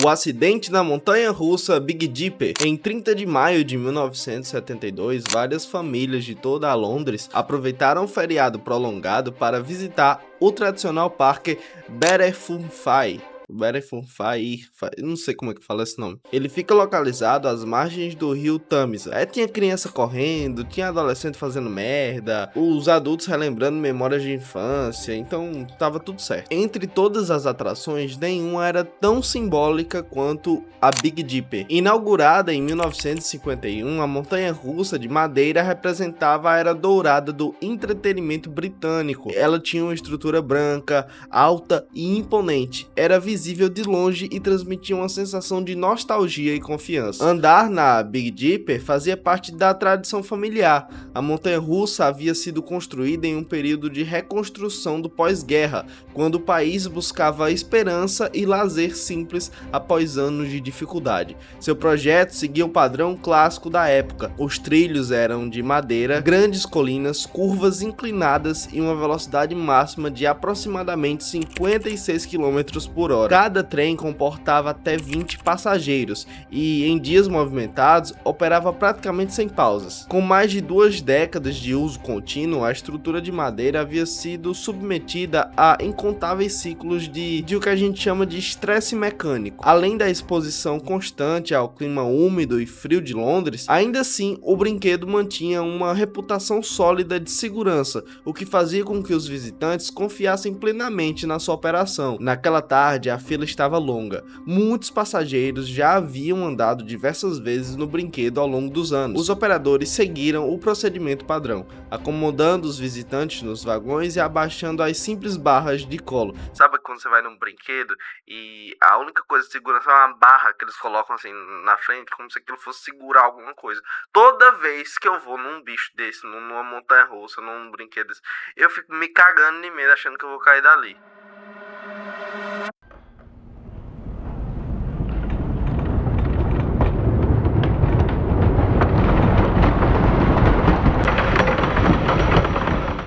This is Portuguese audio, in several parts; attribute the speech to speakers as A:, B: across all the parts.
A: O acidente na montanha-russa Big Dipper. Em 30 de maio de 1972, várias famílias de toda a Londres aproveitaram o feriado prolongado para visitar o tradicional parque Butterfly. Não sei como é que fala esse nome. Ele fica localizado às margens do rio Tâmisa. Tinha criança correndo, tinha adolescente fazendo merda, os adultos relembrando memórias de infância, então tava tudo certo. Entre todas as atrações, nenhuma era tão simbólica quanto a Big Dipper. Inaugurada em 1951, a montanha-russa de madeira representava a era dourada do entretenimento britânico. Ela tinha uma estrutura branca, alta e imponente. Era visível de longe e transmitia uma sensação de nostalgia e confiança. Andar na Big Dipper fazia parte da tradição familiar. A montanha-russa havia sido construída em um período de reconstrução do pós-guerra, quando o país buscava esperança e lazer simples após anos de dificuldade. Seu projeto seguia o padrão clássico da época. Os trilhos eram de madeira, grandes colinas, curvas inclinadas e uma velocidade máxima de aproximadamente 56 km por hora. Cada trem comportava até 20 passageiros e, em dias movimentados, operava praticamente sem pausas. Com mais de 2 décadas de uso contínuo, a estrutura de madeira havia sido submetida a incontáveis ciclos de o que a gente chama de estresse mecânico. Além da exposição constante ao clima úmido e frio de Londres, ainda assim o brinquedo mantinha uma reputação sólida de segurança, o que fazia com que os visitantes confiassem plenamente na sua operação. Naquela tarde, a fila estava longa. Muitos passageiros já haviam andado diversas vezes no brinquedo ao longo dos anos. Os operadores seguiram o procedimento padrão, acomodando os visitantes nos vagões e abaixando as simples barras de colo. Sabe quando você vai num brinquedo e a única coisa de segurança é uma barra que eles colocam assim na frente, como se aquilo fosse segurar alguma coisa. Toda vez que eu vou num bicho desse, numa montanha-russa, num brinquedo desse, eu fico me cagando de medo, achando que eu vou cair dali.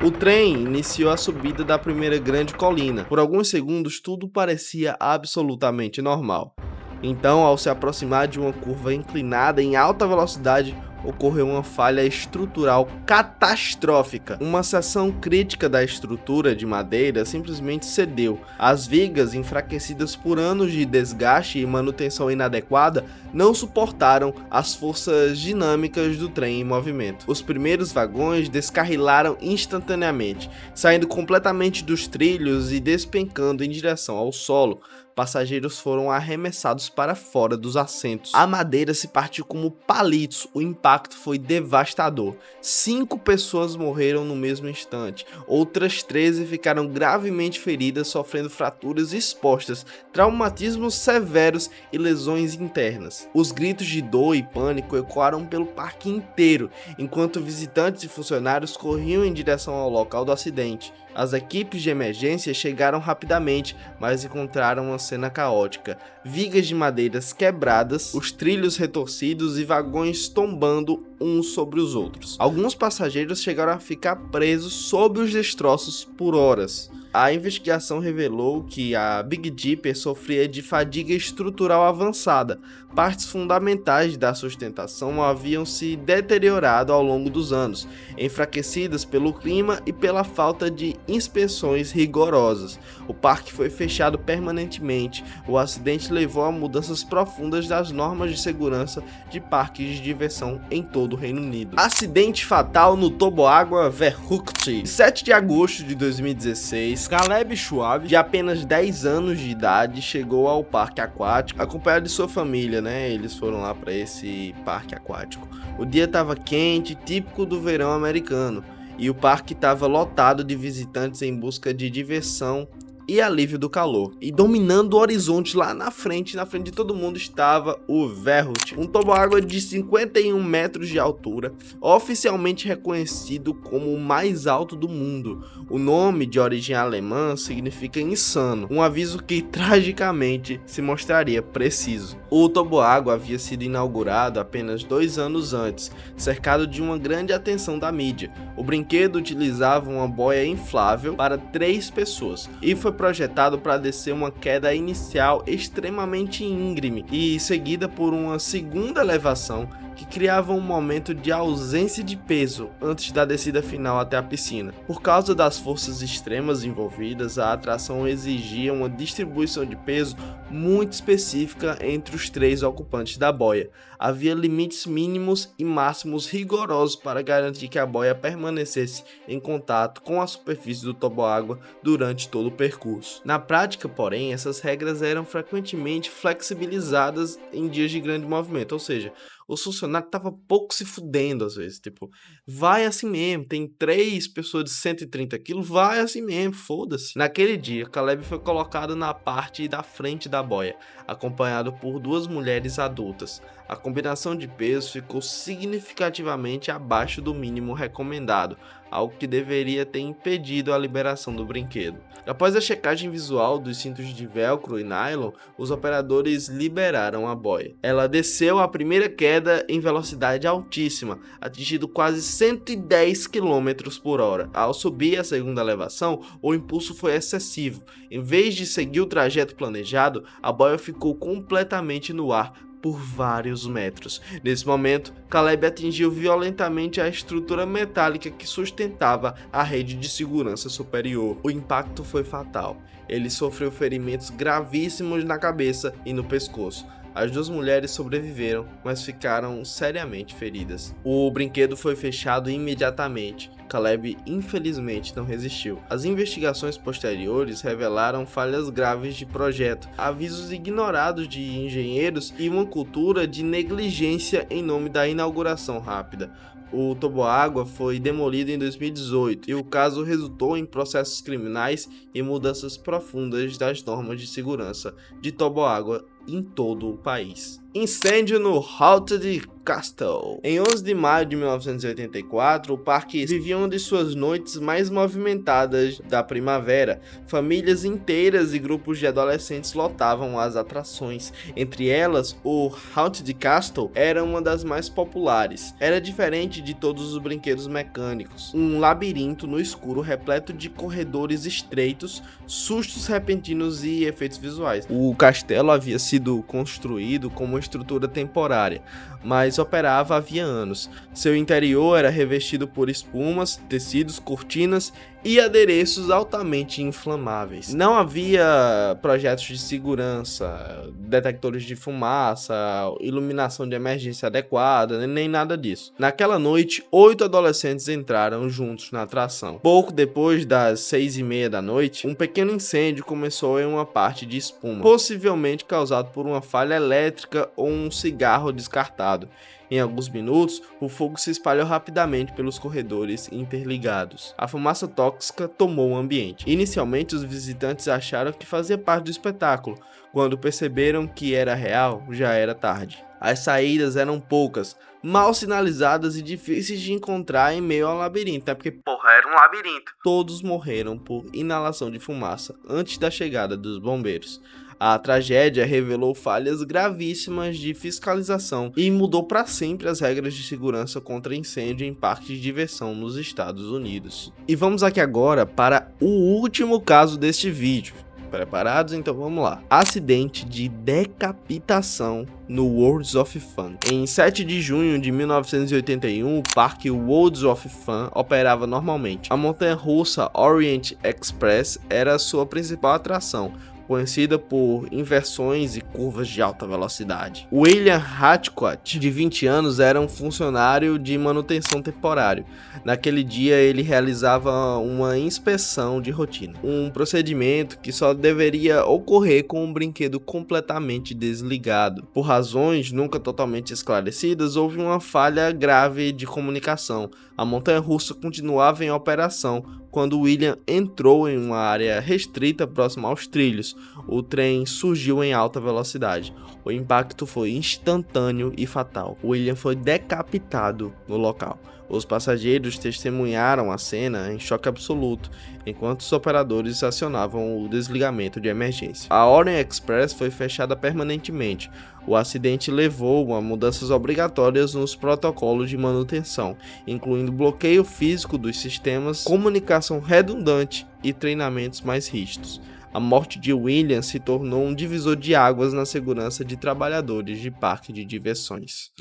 A: O trem iniciou a subida da primeira grande colina. Por alguns segundos, tudo parecia absolutamente normal. Então, ao se aproximar de uma curva inclinada em alta velocidade, ocorreu uma falha estrutural catastrófica. Uma seção crítica da estrutura de madeira simplesmente cedeu. As vigas, enfraquecidas por anos de desgaste e manutenção inadequada, não suportaram as forças dinâmicas do trem em movimento. Os primeiros vagões descarrilaram instantaneamente, saindo completamente dos trilhos e despencando em direção ao solo. Passageiros foram arremessados para fora dos assentos. A madeira se partiu como palitos. O impacto foi devastador. 5 pessoas morreram no mesmo instante. Outras 13 ficaram gravemente feridas, sofrendo fraturas expostas, traumatismos severos e lesões internas. Os gritos de dor e pânico ecoaram pelo parque inteiro, enquanto visitantes e funcionários corriam em direção ao local do acidente. As equipes de emergência chegaram rapidamente, mas encontraram uma cena caótica. Vigas de madeiras quebradas, os trilhos retorcidos e vagões tombando uns sobre os outros. Alguns passageiros chegaram a ficar presos sob os destroços por horas. A investigação revelou que a Big Dipper sofria de fadiga estrutural avançada. Partes fundamentais da sustentação haviam se deteriorado ao longo dos anos, enfraquecidas pelo clima e pela falta de inspeções rigorosas. O parque foi fechado permanentemente. O acidente levou a mudanças profundas das normas de segurança de parques de diversão em todo o Reino Unido. Acidente fatal no toboágua Verrückt. 7 de agosto de 2016, Caleb Schwab, de apenas 10 anos de idade, chegou ao parque aquático acompanhado de sua família, Eles foram lá para esse parque aquático. O dia estava quente, típico do verão americano, e o parque estava lotado de visitantes em busca de diversão e alívio do calor. E dominando o horizonte lá na frente de todo mundo, estava o Verrückt, um toboágua de 51 metros de altura, oficialmente reconhecido como o mais alto do mundo. O nome, de origem alemã, significa insano, um aviso que tragicamente se mostraria preciso. O toboágua havia sido inaugurado apenas 2 anos antes, cercado de uma grande atenção da mídia. O brinquedo utilizava uma boia inflável para 3 pessoas e foi projetado para descer uma queda inicial extremamente íngreme e seguida por uma segunda elevação que criava um momento de ausência de peso antes da descida final até a piscina. Por causa das forças extremas envolvidas, a atração exigia uma distribuição de peso muito específica entre os 3 ocupantes da boia. Havia limites mínimos e máximos rigorosos para garantir que a boia permanecesse em contato com a superfície do toboágua durante todo o percurso. Na prática, porém, essas regras eram frequentemente flexibilizadas em dias de grande movimento, ou seja, os funcionários estavam pouco se fudendo às vezes, tipo, vai assim mesmo, tem 3 pessoas de 130 quilos, vai assim mesmo, foda-se. Naquele dia, Caleb foi colocado na parte da frente da boia, acompanhado por 2 mulheres adultas. A combinação de peso ficou significativamente abaixo do mínimo recomendado, algo que deveria ter impedido a liberação do brinquedo. Após a checagem visual dos cintos de velcro e nylon, os operadores liberaram a boia. Ela desceu a primeira queda em velocidade altíssima, atingindo quase 110 km por hora. Ao subir a segunda elevação, o impulso foi excessivo. Em vez de seguir o trajeto planejado, a boia ficou completamente no ar por vários metros. Nesse momento, Caleb atingiu violentamente a estrutura metálica que sustentava a rede de segurança superior. O impacto foi fatal. Ele sofreu ferimentos gravíssimos na cabeça e no pescoço. As 2 mulheres sobreviveram, mas ficaram seriamente feridas. O brinquedo foi fechado imediatamente. Caleb infelizmente não resistiu. As investigações posteriores revelaram falhas graves de projeto, avisos ignorados de engenheiros e uma cultura de negligência em nome da inauguração rápida. O toboágua foi demolido em 2018 e o caso resultou em processos criminais e mudanças profundas das normas de segurança de toboágua em todo o país. Incêndio no Haunted Castle. Em 11 de maio de 1984, o parque vivia uma de suas noites mais movimentadas da primavera. Famílias inteiras e grupos de adolescentes lotavam as atrações. Entre elas, o Haunted Castle era uma das mais populares. Era diferente de todos os brinquedos mecânicos. Um labirinto no escuro repleto de corredores estreitos, sustos repentinos e efeitos visuais. O castelo havia sido construído como uma estrutura temporária, mas operava havia anos. Seu interior era revestido por espumas, tecidos, cortinas e adereços altamente inflamáveis. Não havia projetos de segurança, detectores de fumaça, iluminação de emergência adequada, nem nada disso. Naquela noite, 8 adolescentes entraram juntos na atração. Pouco depois das 6h30 da noite, um pequeno incêndio começou em uma parte de espuma, possivelmente causado por uma falha elétrica ou um cigarro descartado. Em alguns minutos, o fogo se espalhou rapidamente pelos corredores interligados. A fumaça tóxica tomou o ambiente. Inicialmente, os visitantes acharam que fazia parte do espetáculo. Quando perceberam que era real, já era tarde. As saídas eram poucas, mal sinalizadas e difíceis de encontrar em meio ao labirinto, né? Porque, porra, era um labirinto. Todos morreram por inalação de fumaça antes da chegada dos bombeiros. A tragédia revelou falhas gravíssimas de fiscalização e mudou para sempre as regras de segurança contra incêndio em parques de diversão nos Estados Unidos. E vamos aqui agora para o último caso deste vídeo. Preparados? Então vamos lá. Acidente de decapitação no Worlds of Fun. Em 7 de junho de 1981, o parque Worlds of Fun operava normalmente. A montanha-russa Orient Express era a sua principal atração, conhecida por inversões e curvas de alta velocidade. William Hatchcott, de 20 anos, era um funcionário de manutenção temporário. Naquele dia, ele realizava uma inspeção de rotina, um procedimento que só deveria ocorrer com um brinquedo completamente desligado. Por razões nunca totalmente esclarecidas, houve uma falha grave de comunicação. A montanha-russa continuava em operação quando William entrou em uma área restrita próxima aos trilhos. O trem surgiu em alta velocidade. O impacto foi instantâneo e fatal. William foi decapitado no local. Os passageiros testemunharam a cena em choque absoluto, enquanto os operadores acionavam o desligamento de emergência. A Orient Express foi fechada permanentemente. O acidente levou a mudanças obrigatórias nos protocolos de manutenção, incluindo bloqueio físico dos sistemas, comunicação redundante e treinamentos mais rígidos. a morte de William se tornou um divisor de águas na segurança de trabalhadores de parque de diversões.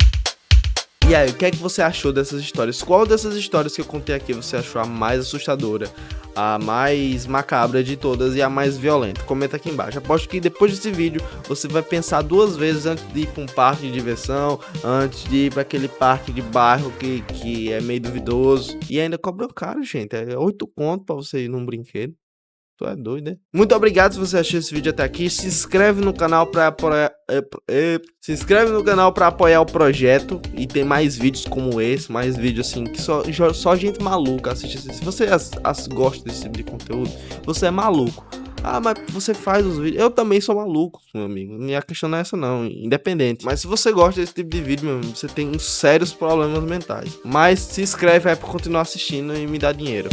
A: E aí, o que é que você achou dessas histórias? Qual dessas histórias que eu contei aqui você achou a mais assustadora, a mais macabra de todas e a mais violenta? Comenta aqui embaixo. Aposto que depois desse vídeo você vai pensar 2 vezes antes de ir para um parque de diversão, antes de ir para aquele parque de bairro que é meio duvidoso. E ainda cobram caro, gente. É 8 conto para você ir num brinquedo. Tu é doido, né? Muito obrigado se você assistiu esse vídeo até aqui. Se inscreve no canal para apoiar, apoiar o projeto. E tem mais vídeos como esse, mais vídeos assim que só gente maluca assiste. Se você gosta desse tipo de conteúdo, você é maluco. Ah, mas você faz os vídeos. Eu também sou maluco, meu amigo. Minha questão não é essa não, independente. Mas se você gosta desse tipo de vídeo, meu amigo, você tem uns sérios problemas mentais. Mas se inscreve aí pra continuar assistindo e me dá dinheiro.